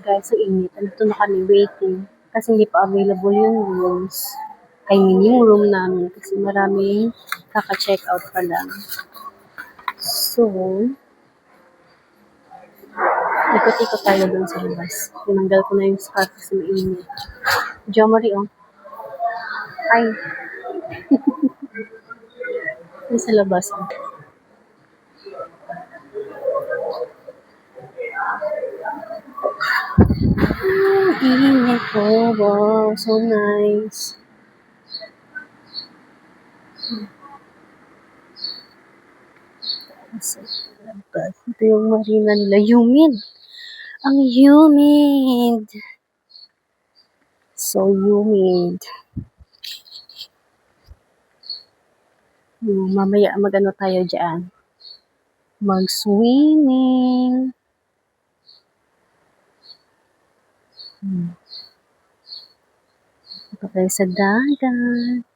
Guys, ang init. Andito na kami waiting. Kasi hindi pa available yung rooms. I mean, yung room namin. Kasi maraming kaka-check out pa lang. So, ikot-ikot tayo dun sa labas. Tinanggal ko na yung scarf kasi mainit. Jomari, oh. Ay. Yung sa labas, oh. Init ko. Wow, so nice. Ito yung marina nila. Humid. Ang humid. So humid. Mamaya mag-ano tayo dyan. Mag-swimming. Ito tayo sa dagat.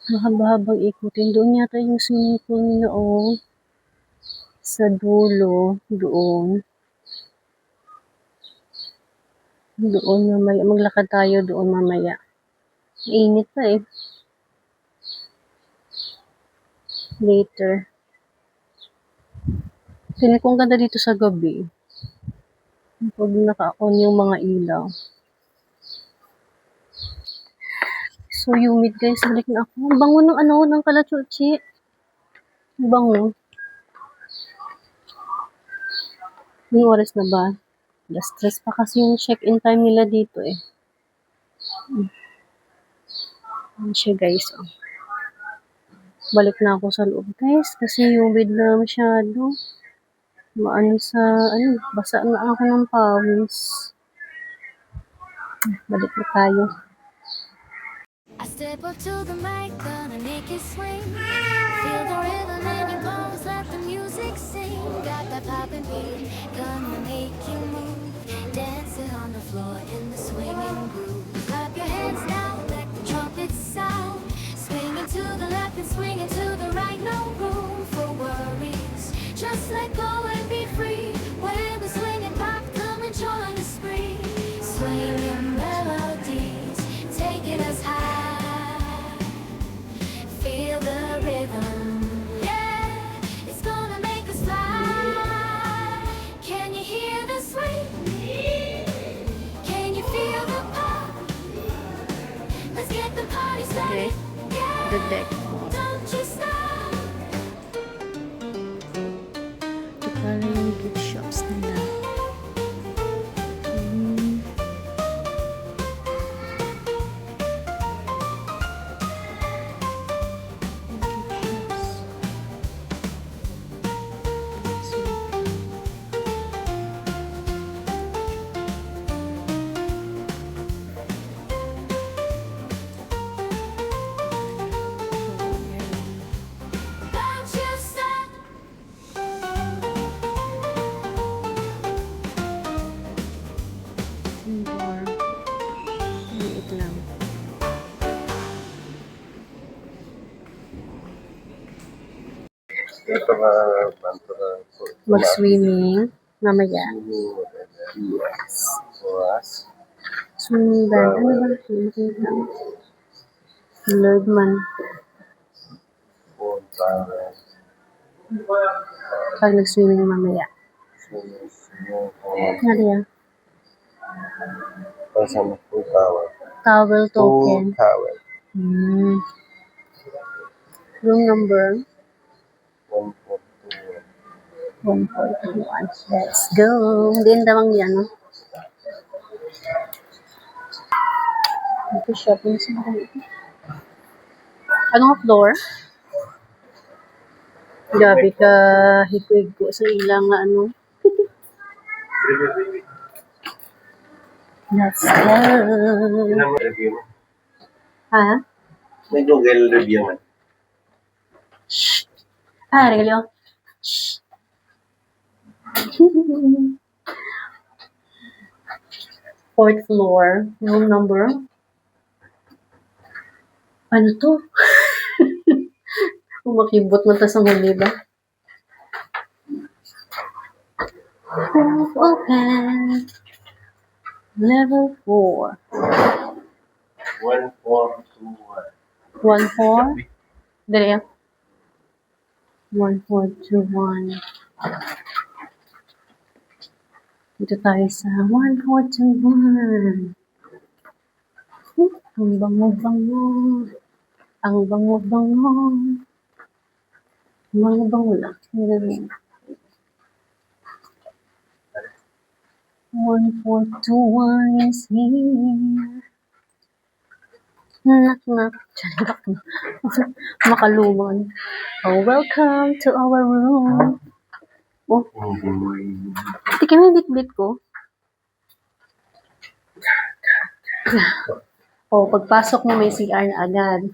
Mahaba-habang ikutin. Doon yata yung swimming pool nila, oh. Sa dulo. Doon. Doon mamaya. Maglakad tayo doon mamaya. Init pa eh. Later. Feeling ko ang ganda dito sa gabi. Pag naka-on yung mga ilaw. So humid guys. Balik na ako. Ang bango ng ano, ng kalachuchi. Ang bango. Yung oras na ba? Alas 3 pa kasi yung check-in time nila dito eh. Ayan siya guys. Oh. Balik na ako sa loob guys. Kasi humid na masyado. Maano sa, ano, basa na ako ng pawis. Balik na tayo. I step up to the mic, gonna make it swing. Feel the rhythm in your bones, let the music sing. Got that poppin' beat, gonna make you move. Dancing on the floor in the swinging groove. Clap your hands now, let the trumpets sound. Swinging to the left and swinging to the right, no room for worries. Just let go and be free. When the swinging pop, come and join the spree. Swinging melodies, taking us high. Feel the rhythm, yeah, it's gonna make us fly. Can you hear the swing? Can you feel the pop? Let's get the party started. Yeah. The deck. Don't you stop. Ito pala yung gift shops nila. Don't you stop. Indoor. Liit lang. Mag-swimming. Mamaya. Swimming band. Ano ba? Makita. Lord man. Pag nag-swimming mamaya. Ano yan? Towel token. Room number 141. Let's go. Hindi ang damang yan, no? Ito shopping center ito. Anong floor? Gabi ka hikuig ko sa ilang ano. Let's go. Ha? May Google review man. Shh. Ah, regalyo. Shh. Fourth floor. Room number. Ano to? Kung makibot na tas ang huli ba? Roof open. Level 4. 1421. 1-4. Dali ah. 1421. Dito tayo sa 1421. Ang bango-bango. Ang bango-bango. Bango-bango lang. 1421 is here. Knock, knock. Knock, knock. Makaluman. Oh, welcome to our room. Oh, tikim mo yung bit-bit ko. Oh, pagpasok mo may CR na agad.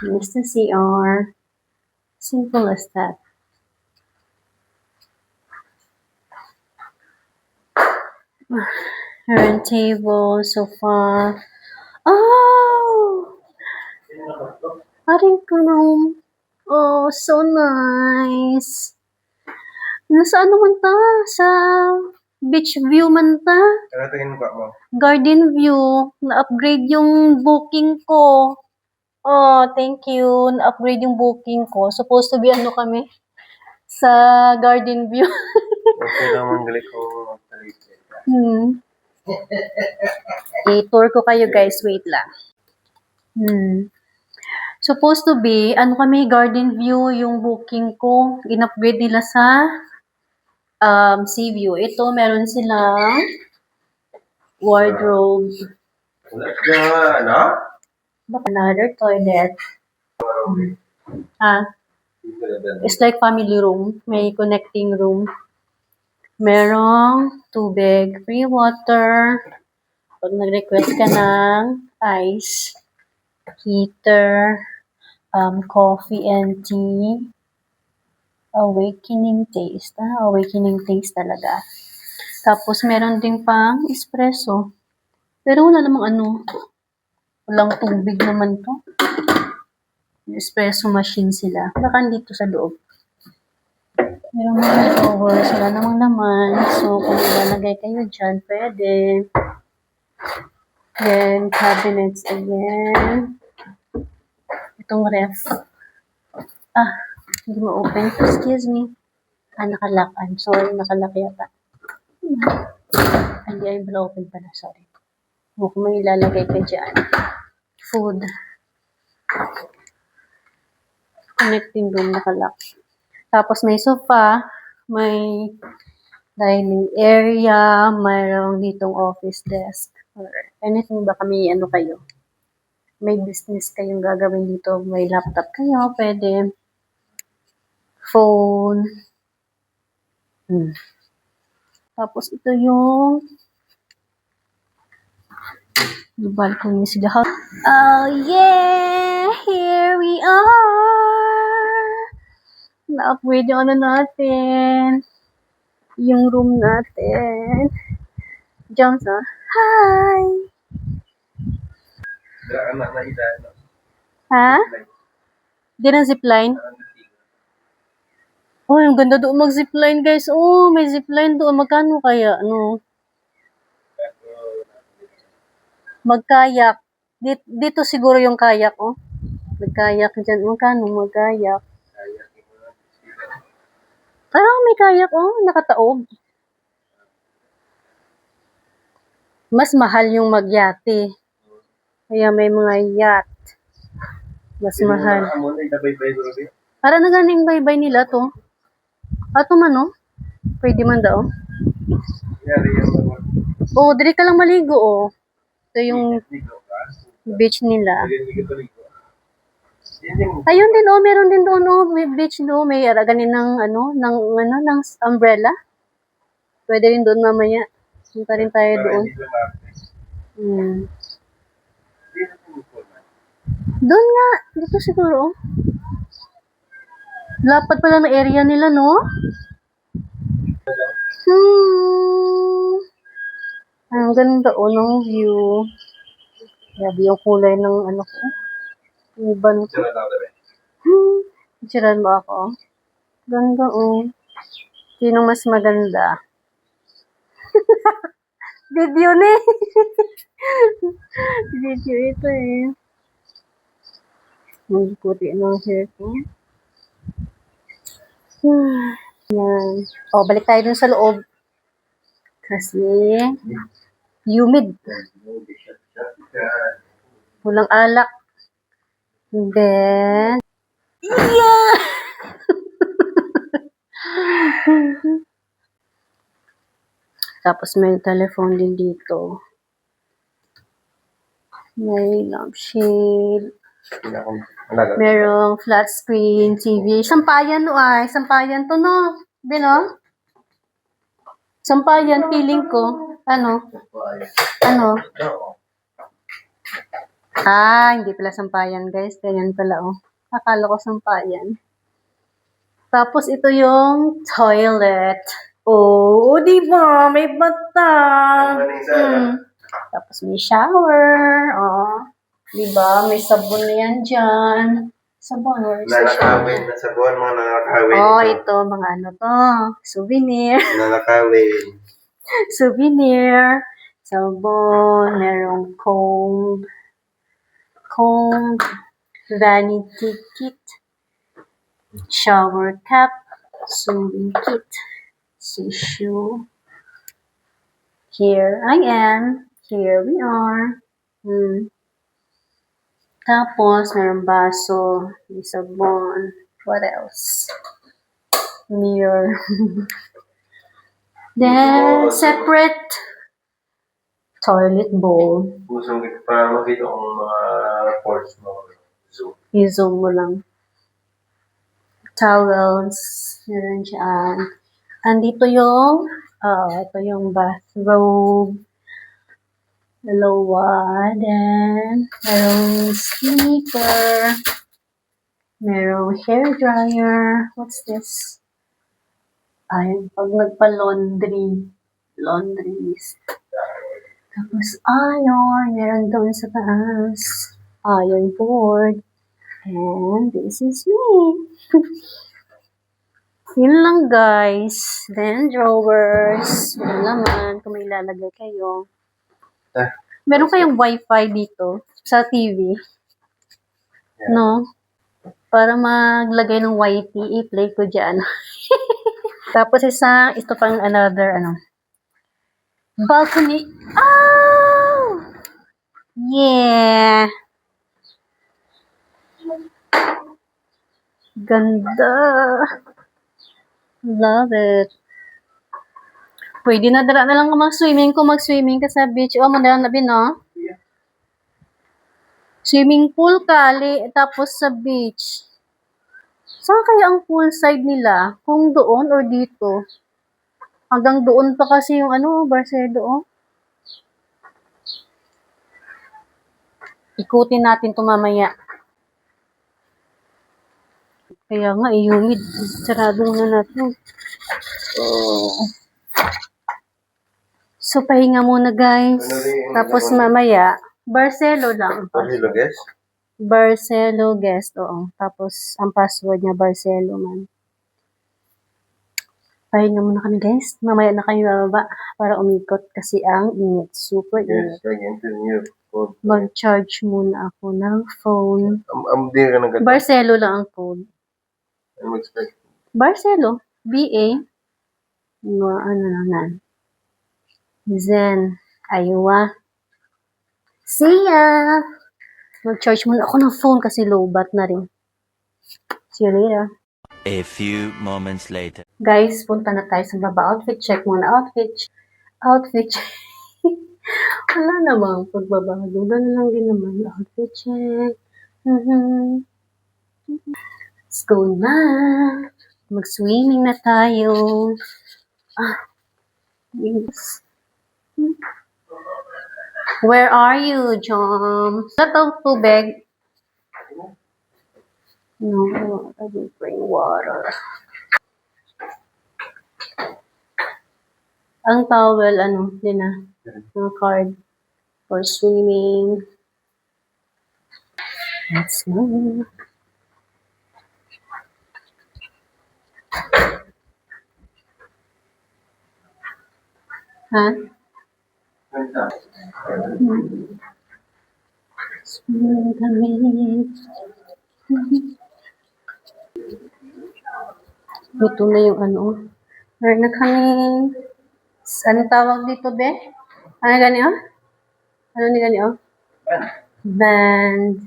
Mr. CR. Simple as that. Round table, sofa. Oh! Aring ka nung. Oh, so nice. Nasa ano man ta? Sa beach view man ta? Ano tingin mo? Garden view. Na-upgrade yung booking ko. Oh, thank you. Na-upgrade yung booking ko. Supposed to be ano kami? Sa garden view. Okay naman galit ko magpalit. I-tour ko kayo guys. Wait lang. Supposed to be, ano kami, garden view yung booking ko. In-upgrade nila sa sea view. Ito, meron silang wardrobe. Wala siya, ano? Another toilet. It's like family room. May connecting room. Merong tubig, free water. Pag nag-request ka ng ice, heater, coffee and tea, awakening taste. Awakening taste talaga. Tapos meron ding pang espresso. Pero wala namang ano, walang tubig naman to. Espresso machine sila. Baka dito sa loob. Merong mga drawers, wala namang laman. So, kung ilalagay kayo dyan, pwede. Then, cabinets again. Itong ref. Hindi ma-open. Excuse me. Nakalock. I'm sorry, nakalock yata. Hindi ay open pala, sorry. Kung may ilalagay ka dyan. Food. Connecting room, nakalock. Tapos may sofa, may dining area, mayroong ditong office desk, or anything ba kami, ano kayo, may business kayong gagawin dito, may laptop kayo, pwede, phone, Tapos ito yung balcony sila. Oh yeah! Here we are! Na-upgrade yung ano natin. Yung room natin. Jones, Hi! Anak na ida. Ha? Di na zipline? Oh, ang ganda doon mag-zipline, guys. Oh, may zipline doon. Magkano kaya? Ano? Magkayak. Dito siguro yung kayak, oh. Magkayak dyan. Magkano magkayak? May kayak, oh. Nakataob. Mas mahal yung magyate. Kaya may mga yacht. Mas mahal. Para na ganing bye-bye nila to. Ato man, oh. Pwede man daw. Oh, dali ka lang maligo, oh. Ito yung beach nila. Ayun din, oh. Meron din doon, oh. May beach doon. May ganin ng, ng umbrella. Pwede rin doon mamaya. Punta rin tayo doon. Doon nga. Dito siguro, oh. Lapad pala ng area nila, no? Ang ganda, oh, ng view. Grabe yung kulay ng ano ko. Iban ko. Itiran mo ako. Ganda, oh. Sino mas maganda? Video na eh. Video ito eh. Ang puti ng hair ko. Yan. O, balik tayo dun sa loob. Kasi, humid. Walang alak. And then, yeah! Tapos may telephone din dito. May lampshade. Merong flat screen TV. Sampayan no ay. Sampayan to no. Bino? Sampayan, feeling ko. Ano? Ano? Ah, hindi pala sampayan guys. Ganyan pala oh. Akala ko sampayan. Tapos ito yung toilet. Oh, di ba? May batang. Tapos may shower. Oh. Di ba? May sabon na yan dyan. Sabon. Nanakawin. Nasa buwan mga nanakawin. Oh, ito. Mga ano to. Souvenir. Nanakawin. Souvenir. Sabon. Merong comb. Comb. Vanity kit. Shower cap. Sewing kit. Tissue. Here I am. Here we are. Tapos, meron baso, may sabon. What else? Mirror. Then, separate toilet bowl. Pusong kita para makita kung mga reports mo. Zoom. I-zoom mo lang. Towels. Meron dyan. Andito yung, ito yung bathrobe. Dalawa. Then, merong sneaker. Merong hair dryer. What's this? Ayun, pag nagpa-laundry. Laundries. Tapos, iron. Meron doon sa taas. Iron board. And this is me. Yun lang, guys. Then, drawers. Yun naman, kung may ilalagay kayo. Meron kayong wifi dito sa TV? No? Para maglagay ng YT, i-play ko dyan. Tapos ito pang another, balcony. Oh! Yeah! Ganda! Love it. Pwede na dala na lang mag-swimming kung mag-swimming ka sa beach. O, madala na no? Swimming pool tapos sa beach. Saan kaya ang poolside nila? Kung doon or dito? Hanggang doon pa kasi yung Barcedo. Ikutin natin ito mamaya. Kaya nga, humid. Sarado na natin. So, pahinga muna guys. Tapos mamaya, Barcelo lang. Barcelo guest? Barcelo guest, oo. Tapos, ang password niya, Barcelo man. Pahinga muna kami guys. Mamaya na kayo bababa para umikot kasi ang init. Super init. Mag-charge muna ako ng phone. Di ka nagkata? Barcelo lang ang code. Ano mag-expect? Barcelo. B-A. Lang. Zen. Aywa. See ya! Mag-charge muna ako ng phone kasi low bat na rin. See you later. A few moments later. Guys, punta na tayo sa baba. Outfit check muna. Outfit check. Wala namang pagbabago. Ganun lang din naman. Outfit check. Let's go na. Mag-swimming na tayo. Yes. Where are you, John? Ito, tubig. No, I didn't bring water. Ang towel, din na. Ang card for swimming. Let's go. Ha? Ganda. Kami. Ito na yung ano. Meron na kami. Ano tawag dito, be? Ano gani, oh? Ano ni gani, oh? Band.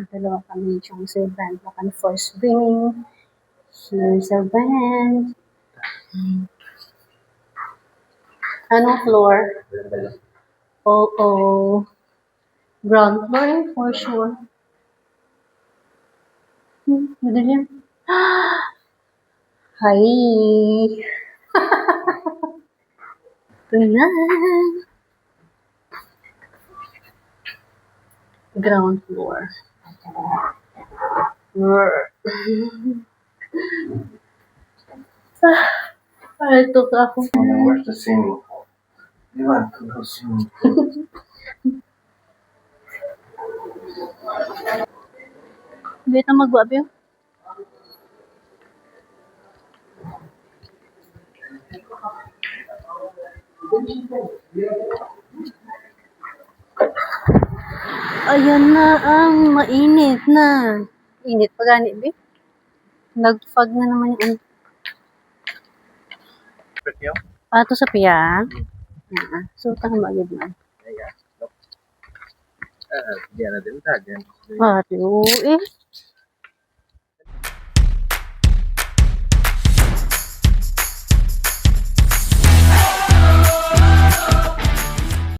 Dalawa kami yung sa band. Baka na first bringing. Here's a band. Anong floor? Oo. Ground floor yun, for sure. Madilim. Hi! Ito na. Ground floor. Ito ka ako. Where's the swimming pool? We want to go swimming pool. Hindi na magbabi. Ayan na ang mainit na. Init pa gani, be? Nag-fog na naman yung ato sa piya. So, tama magid na. Diyan na din tayo. Ate, oo eh.